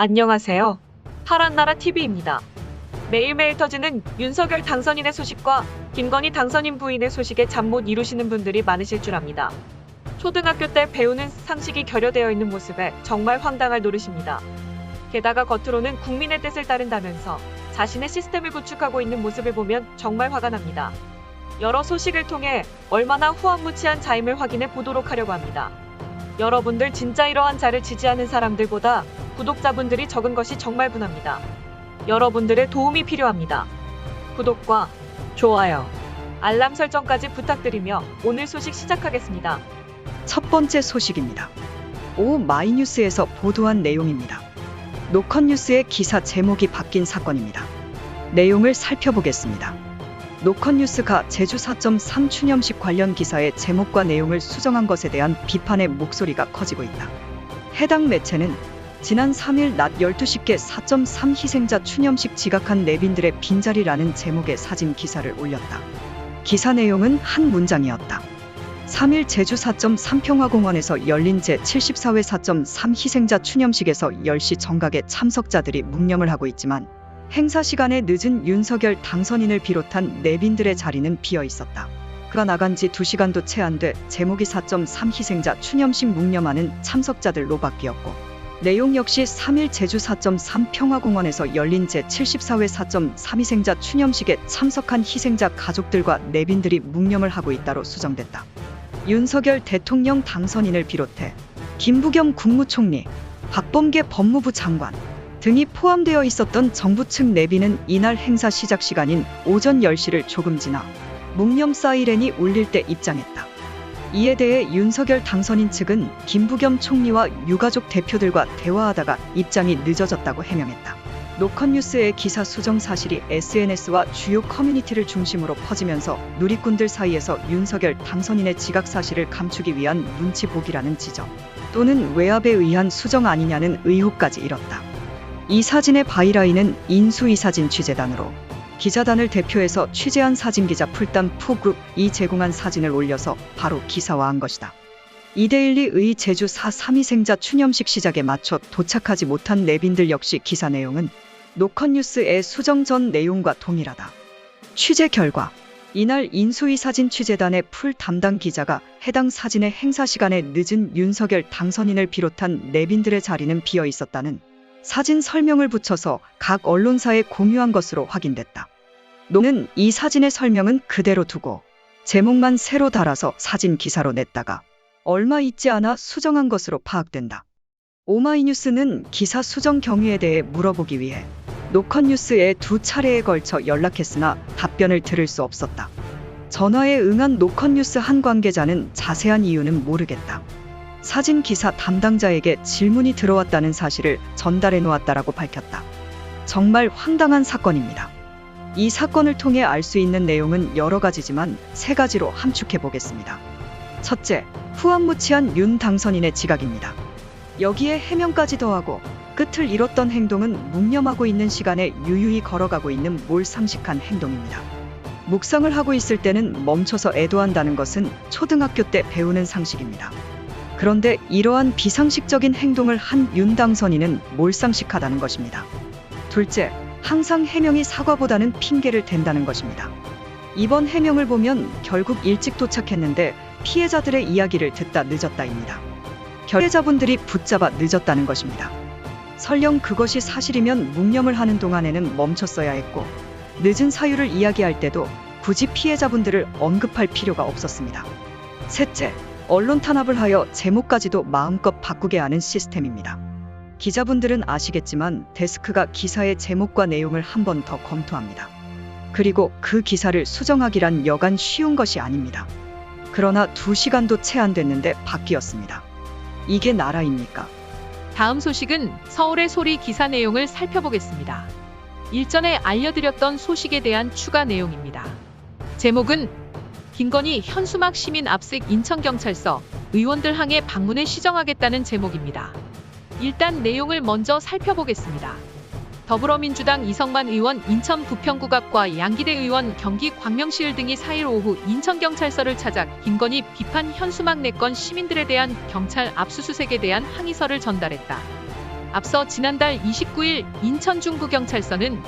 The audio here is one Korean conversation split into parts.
안녕하세요. 파란나라 TV입니다. 매일매일 터지는 윤석열 당선인의 소식과 김건희 당선인 부인의 소식에 잠 못 이루시는 분들이 많으실 줄 압니다. 초등학교 때 배우는 상식이 결여되어 있는 모습에 정말 황당할 노릇입니다. 게다가 겉으로는 국민의 뜻을 따른다면서 자신의 시스템을 구축하고 있는 모습을 보면 정말 화가 납니다. 여러 소식을 통해 얼마나 후한무치한 자임을 확인해 보도록 하려고 합니다. 여러분들 진짜 이러한 자를 지지하는 사람들보다 구독자분들이 적은 것이 정말 분합니다. 여러분들의 도움이 필요합니다. 구독과 좋아요, 알람 설정까지 부탁드리며 오늘 소식 시작하겠습니다. 첫 번째 소식입니다. 오마이뉴스에서 보도한 내용입니다. 노컷뉴스의 기사 제목이 바뀐 사건입니다. 내용을 살펴보겠습니다. 노컷뉴스가 제주 4.3 추념식 관련 기사의 제목과 내용을 수정한 것에 대한 비판의 목소리가 커지고 있다. 해당 매체는 지난 3일 낮 12시께 4.3 희생자 추념식 지각한 내빈들의 빈자리라는 제목의 사진 기사를 올렸다. 기사 내용은 한 문장이었다. 3일 제주 4.3 평화공원에서 열린 제74회 4.3 희생자 추념식에서 10시 정각에 참석자들이 묵념을 하고 있지만 행사 시간에 늦은 윤석열 당선인을 비롯한 내빈들의 자리는 비어 있었다. 그가 나간 지 2시간도 채 안 돼 제목이 4.3 희생자 추념식 묵념하는 참석자들로 바뀌었고 내용 역시 3일 제주 4.3 평화공원에서 열린 제74회 4.3 희생자 추념식에 참석한 희생자 가족들과 내빈들이 묵념을 하고 있다로 수정됐다. 윤석열 대통령 당선인을 비롯해 김부겸 국무총리, 박범계 법무부 장관 등이 포함되어 있었던 정부 측 내빈은 이날 행사 시작 시간인 오전 10시를 조금 지나 묵념 사이렌이 울릴 때 입장했다. 이에 대해 윤석열 당선인 측은 김부겸 총리와 유가족 대표들과 대화하다가 입장이 늦어졌다고 해명했다. 노컷뉴스의 기사 수정 사실이 SNS와 주요 커뮤니티를 중심으로 퍼지면서 누리꾼들 사이에서 윤석열 당선인의 지각 사실을 감추기 위한 눈치 보기라는 지적 또는 외압에 의한 수정 아니냐는 의혹까지 일었다. 이 사진의 바이라인은 인수이사진 취재단으로 기자단을 대표해서 취재한 사진기자 풀단 푸그룹이 제공한 사진을 올려서 바로 기사화한 것이다. 이데일리의 제주 4.3 희생자 추념식 시작에 맞춰 도착하지 못한 내빈들 역시 기사 내용은 노컷뉴스의 수정 전 내용과 동일하다. 취재 결과 이날 인수위 사진 취재단의 풀 담당 기자가 해당 사진의 행사 시간에 늦은 윤석열 당선인을 비롯한 내빈들의 자리는 비어 있었다는 사진 설명을 붙여서 각 언론사에 공유한 것으로 확인됐다. 노는 이 사진의 설명은 그대로 두고 제목만 새로 달아서 사진 기사로 냈다가 얼마 있지 않아 수정한 것으로 파악된다. 오마이뉴스는 기사 수정 경위에 대해 물어보기 위해 노컷뉴스에 2차례에 걸쳐 연락했으나 답변을 들을 수 없었다. 전화에 응한 노컷뉴스 한 관계자는 자세한 이유는 모르겠다. 사진 기사 담당자에게 질문이 들어왔다는 사실을 전달해 놓았다라고 밝혔다. 정말 황당한 사건입니다. 이 사건을 통해 알 수 있는 내용은 여러 가지지만 3가지로 함축해 보겠습니다. 첫째, 후한무치한 윤 당선인의 지각입니다. 여기에 해명까지 더하고 끝을 잃었던 행동은 묵념하고 있는 시간에 유유히 걸어가고 있는 몰상식한 행동입니다. 묵상을 하고 있을 때는 멈춰서 애도한다는 것은 초등학교 때 배우는 상식입니다. 그런데 이러한 비상식적인 행동을 한 윤 당선인은 몰상식하다는 것입니다. 둘째, 항상 해명이 사과보다는 핑계를 댄다는 것입니다. 이번 해명을 보면 결국 일찍 도착했는데 피해자들의 이야기를 듣다 늦었다입니다. 피해자분들이 붙잡아 늦었다는 것입니다. 설령 그것이 사실이면 묵념을 하는 동안에는 멈췄어야 했고 늦은 사유를 이야기할 때도 굳이 피해자분들을 언급할 필요가 없었습니다. 셋째, 언론 탄압을 하여 제목까지도 마음껏 바꾸게 하는 시스템입니다. 기자분들은 아시겠지만 데스크가 기사의 제목과 내용을 한 번 더 검토합니다. 그리고 그 기사를 수정하기란 여간 쉬운 것이 아닙니다. 그러나 2시간도 채 안 됐는데 바뀌었습니다. 이게 나라입니까? 다음 소식은 서울의 소리 기사 내용을 살펴보겠습니다. 일전에 알려드렸던 소식에 대한 추가 내용입니다. 제목은 김건희 현수막 시민 압색 인천경찰서 의원들 항해 방문을 시정하겠다는 제목입니다. 일단 내용을 먼저 살펴보겠습니다. 더불어민주당 이성만 의원 인천 부평구갑과 양기대 의원 경기 광명시을 등이 4일 오후 인천경찰서를 찾아 김건희 비판 현수막 내건 시민들에 대한 경찰 압수수색에 대한 항의서를 전달했다. 앞서 지난달 29일 인천 중부경찰서는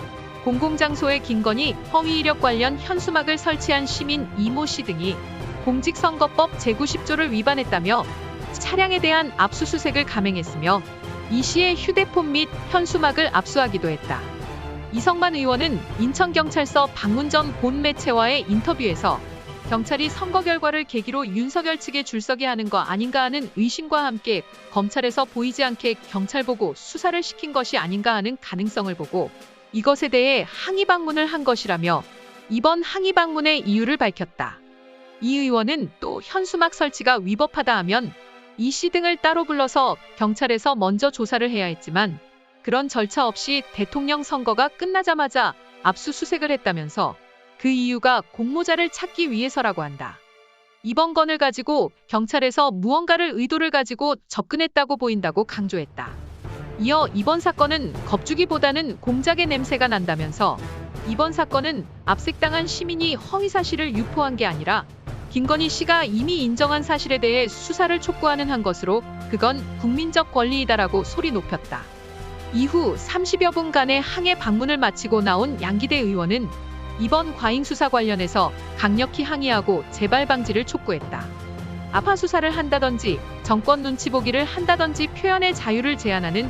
공공장소에 김건희 허위 이력 관련 현수막을 설치한 시민 이모 씨 등이 공직선거법 제90조를 위반했다며 차량에 대한 압수수색을 감행했으며 이 씨의 휴대폰 및 현수막을 압수하기도 했다. 이성만 의원은 인천경찰서 방문 전 본 매체와의 인터뷰에서 경찰이 선거 결과를 계기로 윤석열 측에 줄서게 하는 거 아닌가 하는 의심과 함께 검찰에서 보이지 않게 경찰 보고 수사를 시킨 것이 아닌가 하는 가능성을 보고 이것에 대해 항의 방문을 한 것이라며 이번 항의 방문의 이유를 밝혔다. 이 의원은 또 현수막 설치가 위법하다 하면 이 씨 등을 따로 불러서 경찰에서 먼저 조사를 해야 했지만 그런 절차 없이 대통령 선거가 끝나자마자 압수수색을 했다면서 그 이유가 공모자를 찾기 위해서라고 한다. 이번 건을 가지고 경찰에서 무언가를 의도를 가지고 접근했다고 보인다고 강조했다. 이어 이번 사건은 겁주기보다는 공작의 냄새가 난다면서 이번 사건은 압색당한 시민이 허위사실을 유포한 게 아니라 김건희 씨가 이미 인정한 사실에 대해 수사를 촉구하는 한 것으로 그건 국민적 권리이다라고 소리 높였다. 이후 30여 분간의 항해 방문을 마치고 나온 양기대 의원은 이번 과잉 수사 관련해서 강력히 항의하고 재발 방지를 촉구했다. 아파 수사를 한다든지 정권 눈치 보기를 한다든지 표현의 자유를 제한하는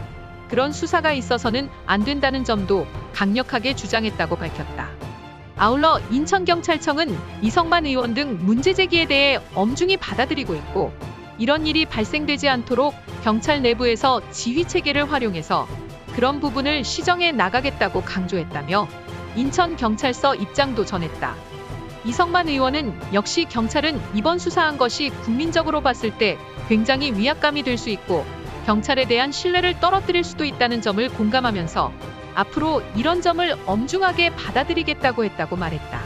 그런 수사가 있어서는 안 된다는 점도 강력하게 주장했다고 밝혔다. 아울러 인천경찰청은 이성만 의원 등 문제 제기에 대해 엄중히 받아들이고 있고 이런 일이 발생되지 않도록 경찰 내부에서 지휘체계를 활용해서 그런 부분을 시정해 나가겠다고 강조했다며 인천경찰서 입장도 전했다. 이성만 의원은 역시 경찰은 이번 수사한 것이 국민적으로 봤을 때 굉장히 위압감이 될 수 있고 경찰에 대한 신뢰를 떨어뜨릴 수도 있다는 점을 공감하면서 앞으로 이런 점을 엄중하게 받아들이겠다고 했다고 말했다.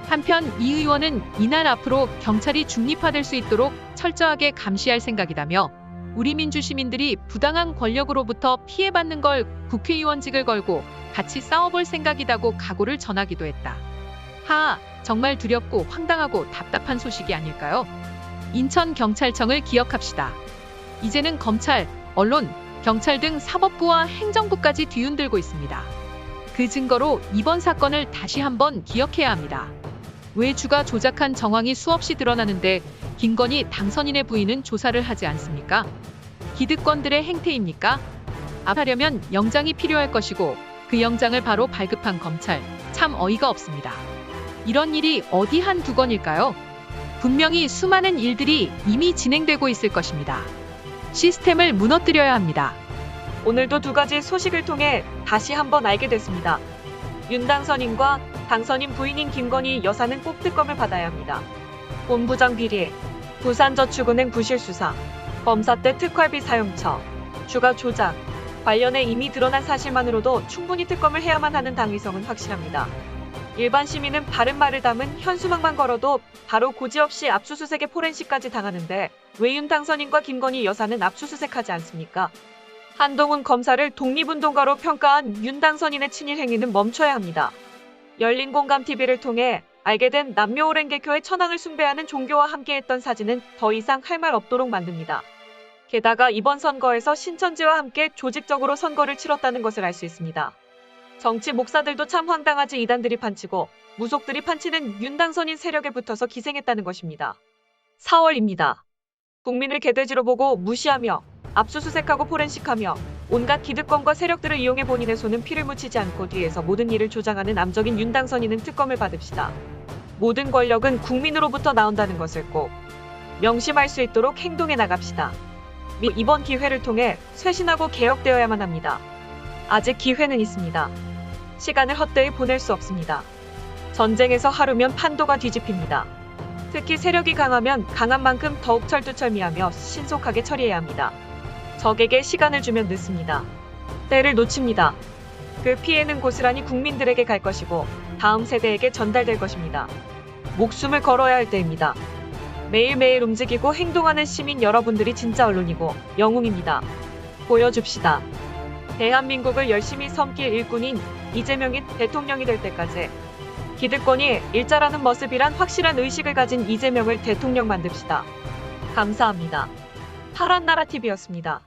한편 이 의원은 이날 앞으로 경찰이 중립화될 수 있도록 철저하게 감시할 생각이다며 우리 민주 시민들이 부당한 권력으로부터 피해받는 걸 국회의원직을 걸고 같이 싸워볼 생각이다고 각오를 전하기도 했다. 하하, 정말 두렵고 황당하고 답답한 소식이 아닐까요? 인천경찰청을 기억합시다. 이제는 검찰, 언론, 경찰 등 사법부와 행정부까지 뒤흔들고 있습니다. 그 증거로 이번 사건을 다시 한번 기억해야 합니다. 왜 주가 조작한 정황이 수없이 드러나는데 김건희 당선인의 부인은 조사를 하지 않습니까? 기득권들의 행태입니까? 하려면 영장이 필요할 것이고 그 영장을 바로 발급한 검찰, 참 어이가 없습니다. 이런 일이 어디 한두 건일까요? 분명히 수많은 일들이 이미 진행되고 있을 것입니다. 시스템을 무너뜨려야 합니다. 오늘도 두 가지 소식을 통해 다시 한번 알게 됐습니다. 윤 당선인과 당선인 부인인 김건희 여사는 꼭 특검을 받아야 합니다. 본부장 비리, 부산저축은행 부실 수사, 검사 때 특활비 사용처, 주가 조작 관련해 이미 드러난 사실만으로도 충분히 특검을 해야만 하는 당위성은 확실합니다. 일반 시민은 바른 말을 담은 현수막만 걸어도 바로 고지없이 압수수색의 포렌식까지 당하는데 왜 윤 당선인과 김건희 여사는 압수수색하지 않습니까? 한동훈 검사를 독립운동가로 평가한 윤 당선인의 친일 행위는 멈춰야 합니다. 열린공감TV를 통해 알게 된 남묘오랜 개교의 천황을 숭배하는 종교와 함께했던 사진은 더 이상 할 말 없도록 만듭니다. 게다가 이번 선거에서 신천지와 함께 조직적으로 선거를 치렀다는 것을 알 수 있습니다. 정치 목사들도 참 황당하지 이단들이 판치고 무속들이 판치는 윤 당선인 세력에 붙어서 기생했다는 것입니다. 4월입니다. 국민을 개돼지로 보고 무시하며 압수수색하고 포렌식하며 온갖 기득권과 세력들을 이용해 본인의 손은 피를 묻히지 않고 뒤에서 모든 일을 조장하는 암적인 윤 당선인은 특검을 받읍시다. 모든 권력은 국민으로부터 나온다는 것을 꼭 명심할 수 있도록 행동해 나갑시다. 이번 기회를 통해 쇄신하고 개혁되어야만 합니다. 아직 기회는 있습니다. 시간을 헛되이 보낼 수 없습니다. 전쟁에서 하루면 판도가 뒤집힙니다. 특히 세력이 강하면 강한 만큼 더욱 철두철미하며 신속하게 처리해야 합니다. 적에게 시간을 주면 늦습니다. 때를 놓칩니다. 그 피해는 고스란히 국민들에게 갈 것이고 다음 세대에게 전달될 것입니다. 목숨을 걸어야 할 때입니다. 매일매일 움직이고 행동하는 시민 여러분들이 진짜 언론이고 영웅입니다. 보여줍시다. 대한민국을 열심히 섬길 일꾼인 이재명이 대통령이 될 때까지 기득권이 일자라는 모습이란 확실한 의식을 가진 이재명을 대통령 만듭시다. 감사합니다. 파란나라TV였습니다.